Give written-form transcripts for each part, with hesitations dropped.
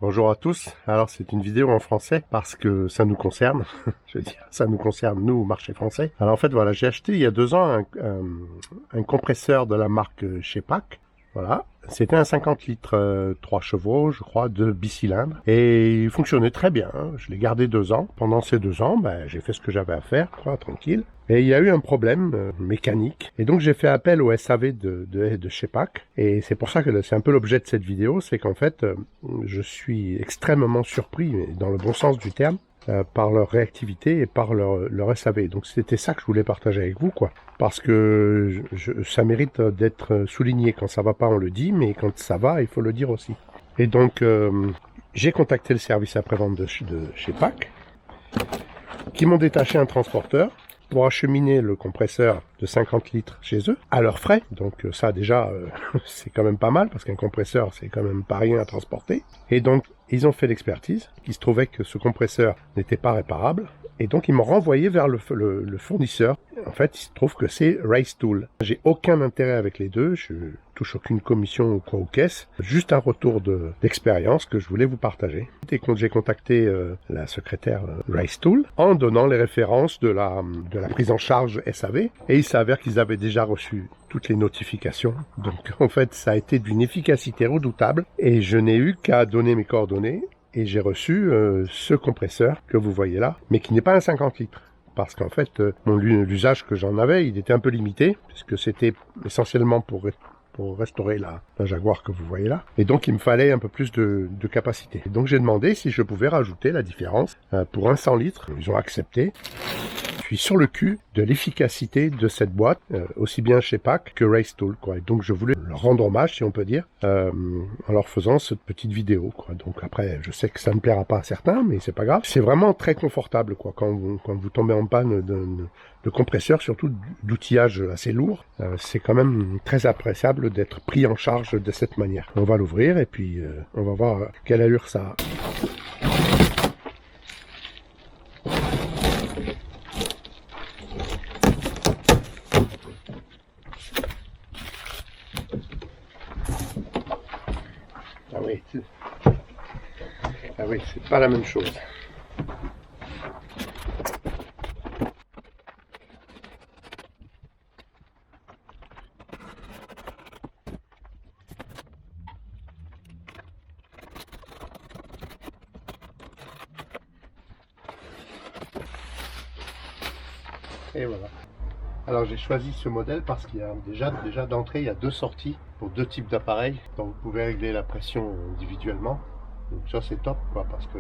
Bonjour à tous. Alors c'est une vidéo en français parce que ça nous concerne. Je veux dire, ça nous concerne nous au marché français. Alors en fait voilà, j'ai acheté il y a 2 ans un compresseur de la marque Shepak. Voilà, c'était un 50 litres 3 chevaux, je crois, de bicylindre. Et il fonctionnait très bien, hein. Je l'ai gardé 2 ans. Pendant ces 2 ans, j'ai fait ce que j'avais à faire, quoi, tranquille. Et il y a eu un problème mécanique. Et donc j'ai fait appel au SAV de Shepak. Et c'est pour ça que c'est un peu l'objet de cette vidéo, c'est qu'en fait, je suis extrêmement surpris, mais dans le bon sens du terme, par leur réactivité et par leur SAV. Donc c'était ça que je voulais partager avec vous, quoi. Parce que ça mérite d'être souligné. Quand ça va pas, on le dit, mais quand ça va, il faut le dire aussi. Et donc, j'ai contacté le service après-vente de chez PAC, qui m'ont détaché un transporteur pour acheminer le compresseur de 50 litres chez eux, à leurs frais. Donc ça déjà, c'est quand même pas mal, parce qu'un compresseur, c'est quand même pas rien à transporter. Et donc, ils ont fait l'expertise. Il se trouvait que ce compresseur n'était pas réparable. Et donc, ils m'ont renvoyé vers le fournisseur. En fait, il se trouve que c'est Race Tool. J'ai aucun intérêt avec les deux. Je touche aucune commission ou quoi aux caisses. Juste un retour d'expérience que je voulais vous partager. Et quand j'ai contacté la secrétaire Race Tool, en donnant les références de la prise en charge SAV, et il s'avère qu'ils avaient déjà reçu toutes les notifications. Donc, en fait, ça a été d'une efficacité redoutable. Et je n'ai eu qu'à donner mes coordonnées. Et j'ai reçu ce compresseur que vous voyez là, mais qui n'est pas un 50 litres. Parce qu'en fait, l'usage que j'en avais, il était un peu limité, puisque c'était essentiellement pour restaurer la Jaguar que vous voyez là. Et donc, il me fallait un peu plus de capacité. Et donc, j'ai demandé si je pouvais rajouter la différence pour un 100 litres. Ils ont accepté. Je suis sur le cul de l'efficacité de cette boîte, aussi bien chez PAC que Race Tool, quoi. Et donc je voulais leur rendre hommage, si on peut dire, en leur faisant cette petite vidéo, quoi. Donc après, je sais que ça ne plaira pas à certains, mais c'est pas grave. C'est vraiment très confortable, quoi, quand vous tombez en panne de compresseur, surtout d'outillage assez lourd. C'est quand même très appréciable d'être pris en charge de cette manière. On va l'ouvrir et puis on va voir quelle allure ça a. Ah oui, c'est pas la même chose. Et voilà. Alors j'ai choisi ce modèle parce qu'il y a déjà d'entrée, il y a 2 sorties pour 2 types d'appareils. Donc vous pouvez régler la pression individuellement. Donc ça c'est top, quoi, parce que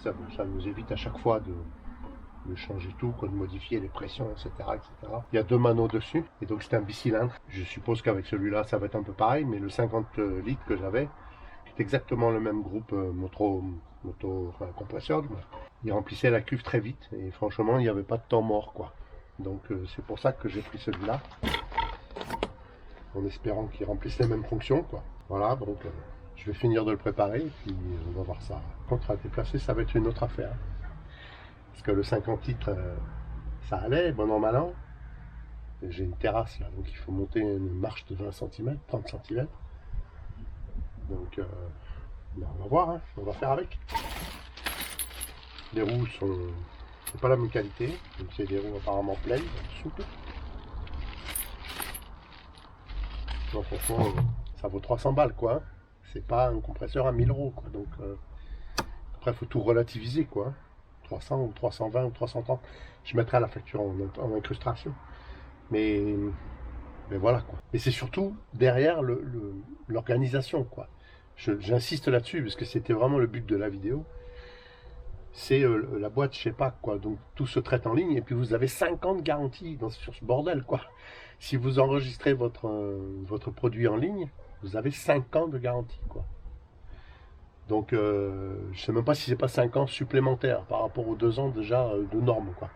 ça nous évite à chaque fois de changer tout, de modifier les pressions, etc., etc. Il y a 2 manos dessus, et donc c'est un bicylindre. Je suppose qu'avec celui-là ça va être un peu pareil, mais le 50 litres que j'avais, qui est exactement le même groupe enfin, compresseur, il remplissait la cuve très vite, et franchement il n'y avait pas de temps mort, quoi. Donc c'est pour ça que j'ai pris celui-là, en espérant qu'il remplisse les mêmes fonctions, quoi. Voilà, donc je vais finir de le préparer, et puis on va voir ça. Contre à déplacer, ça va être une autre affaire. Parce que le 50 litres, ça allait, bon an, mal an. J'ai une terrasse là, donc il faut monter une marche de 20 cm, 30 cm. Donc on va voir, hein, on va faire avec. Les roues sont pas la même qualité, donc c'est des roues apparemment pleines, souples. Donc franchement, ça vaut 300 balles, quoi, hein. C'est pas un compresseur à 1000 euros, quoi. Donc après, il faut tout relativiser, quoi. 300 ou 320 ou 330. Je mettrai la facture en incrustation. Mais voilà, quoi. Et c'est surtout derrière l'organisation, quoi. J'insiste là-dessus parce que c'était vraiment le but de la vidéo. C'est la boîte, je sais pas, quoi. Donc tout se traite en ligne et puis vous avez 50 garanties sur ce bordel, quoi. Si vous enregistrez votre produit en ligne, vous avez 5 ans de garantie, quoi. Donc je sais même pas si c'est pas 5 ans supplémentaires par rapport aux 2 ans déjà de normes, quoi.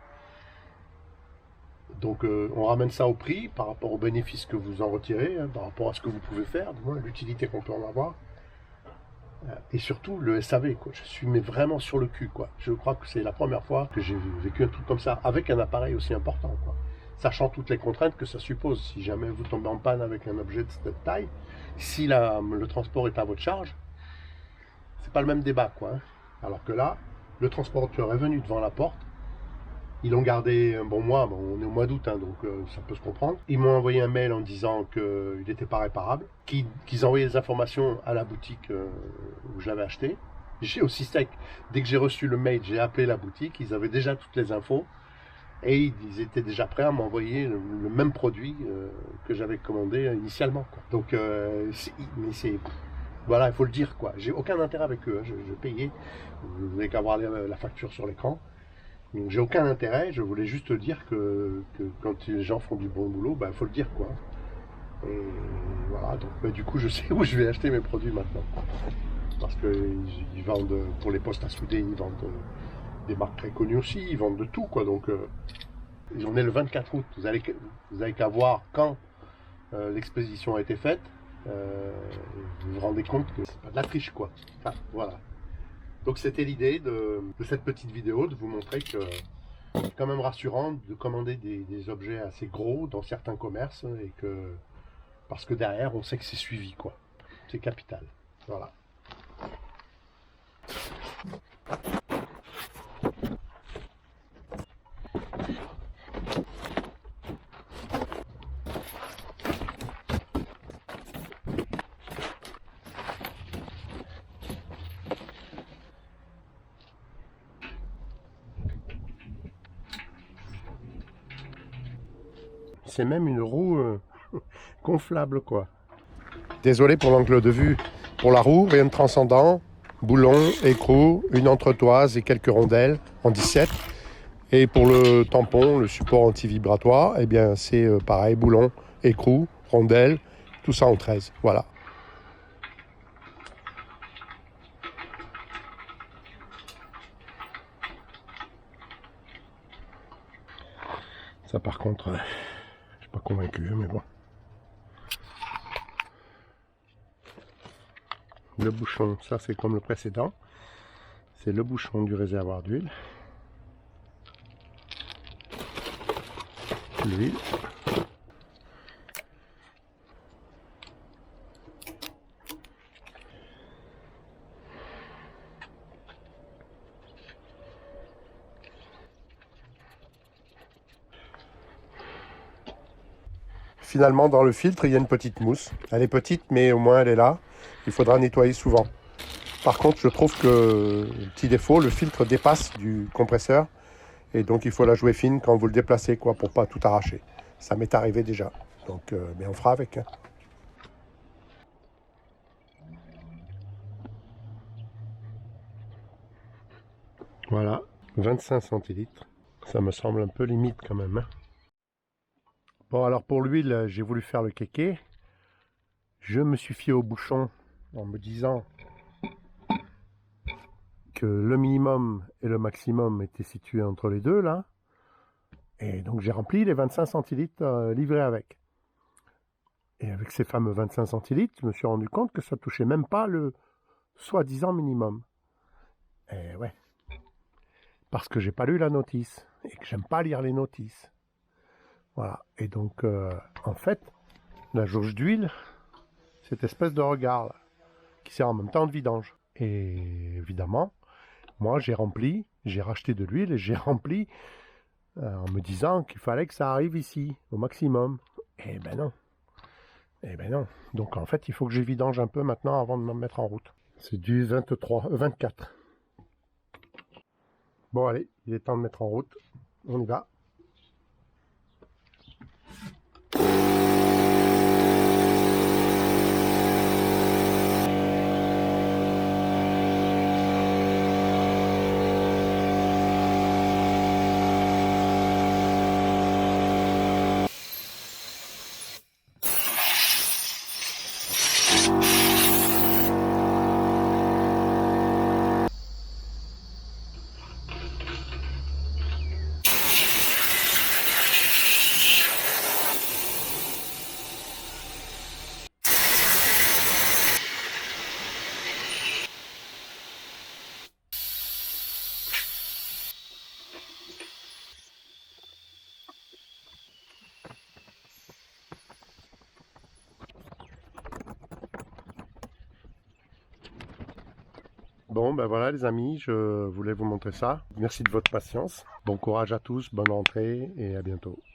Donc on ramène ça au prix par rapport aux bénéfices que vous en retirez, hein, par rapport à ce que vous pouvez faire, du moins l'utilité qu'on peut en avoir. Et surtout le SAV, quoi. Je suis mais vraiment sur le cul, quoi. Je crois que c'est la première fois que j'ai vécu un truc comme ça, avec un appareil aussi important, quoi. Sachant toutes les contraintes que ça suppose. Si jamais vous tombez en panne avec un objet de cette taille, si le transport est à votre charge, pas le même débat, quoi. Hein. Alors que là, le transporteur est venu devant la porte. Ils l'ont gardé un bon mois, bon, on est au mois d'août, hein, donc ça peut se comprendre. Ils m'ont envoyé un mail en disant qu'il n'était pas réparable, qu'ils envoyaient des informations à la boutique où je l'avais acheté. J'ai aussi sec, dès que j'ai reçu le mail, j'ai appelé la boutique, ils avaient déjà toutes les infos et ils étaient déjà prêts à m'envoyer le même produit que j'avais commandé initialement. Quoi. Donc, mais c'est voilà, il faut le dire quoi. J'ai aucun intérêt avec eux, hein. Je payais, vous n'avez qu'à voir la facture sur l'écran. Donc j'ai aucun intérêt, je voulais juste dire que quand les gens font du bon boulot, il faut le dire quoi. Et voilà, donc du coup je sais où je vais acheter mes produits maintenant. Parce qu'ils vendent, pour les postes à souder, ils vendent des marques très connues aussi, ils vendent de tout quoi. Donc on est le 24 août, vous avez qu'à voir quand l'exposition a été faite. Vous vous rendez compte que c'est pas de la triche quoi. Enfin, voilà. Donc c'était l'idée de cette petite vidéo, de vous montrer que c'est quand même rassurant de commander des objets assez gros dans certains commerces et que parce que derrière on sait que c'est suivi quoi. C'est capital. Voilà. C'est même une roue gonflable quoi. Désolé pour l'angle de vue. Pour la roue, rien de transcendant. Boulon, écrou, une entretoise et quelques rondelles en 17. Et pour le tampon, le support anti-vibratoire, eh bien c'est pareil, boulon, écrou, rondelles, tout ça en 13. Voilà. Ça par contre, je suis pas convaincu, mais bon. Le bouchon, ça c'est comme le précédent. C'est le bouchon du réservoir d'huile. L'huile. Finalement, dans le filtre, il y a une petite mousse. Elle est petite, mais au moins elle est là. Il faudra nettoyer souvent. Par contre, je trouve que, petit défaut, le filtre dépasse du compresseur. Et donc, il faut la jouer fine quand vous le déplacez, quoi, pour pas tout arracher. Ça m'est arrivé déjà. Donc, mais on fera avec. Hein. Voilà, 25 centilitres. Ça me semble un peu limite quand même. Hein. Bon, alors pour l'huile, j'ai voulu faire le kéké. Je me suis fié au bouchon en me disant que le minimum et le maximum étaient situés entre les deux, là. Et donc j'ai rempli les 25 centilitres livrés avec. Et avec ces fameux 25 centilitres, je me suis rendu compte que ça touchait même pas le soi-disant minimum. Et ouais. Parce que j'ai pas lu la notice. Et que j'aime pas lire les notices. Voilà. Et donc, en fait, la jauge d'huile, cette espèce de regard là, qui sert en même temps de vidange. Et évidemment, moi j'ai rempli, j'ai racheté de l'huile et j'ai rempli en me disant qu'il fallait que ça arrive ici, au maximum. Eh ben non. Eh ben non. Donc en fait, il faut que je vidange un peu maintenant avant de me mettre en route. C'est du 24. Bon allez, il est temps de mettre en route. On y va. Bon, ben voilà les amis, je voulais vous montrer ça. Merci de votre patience. Bon courage à tous, bonne rentrée et à bientôt.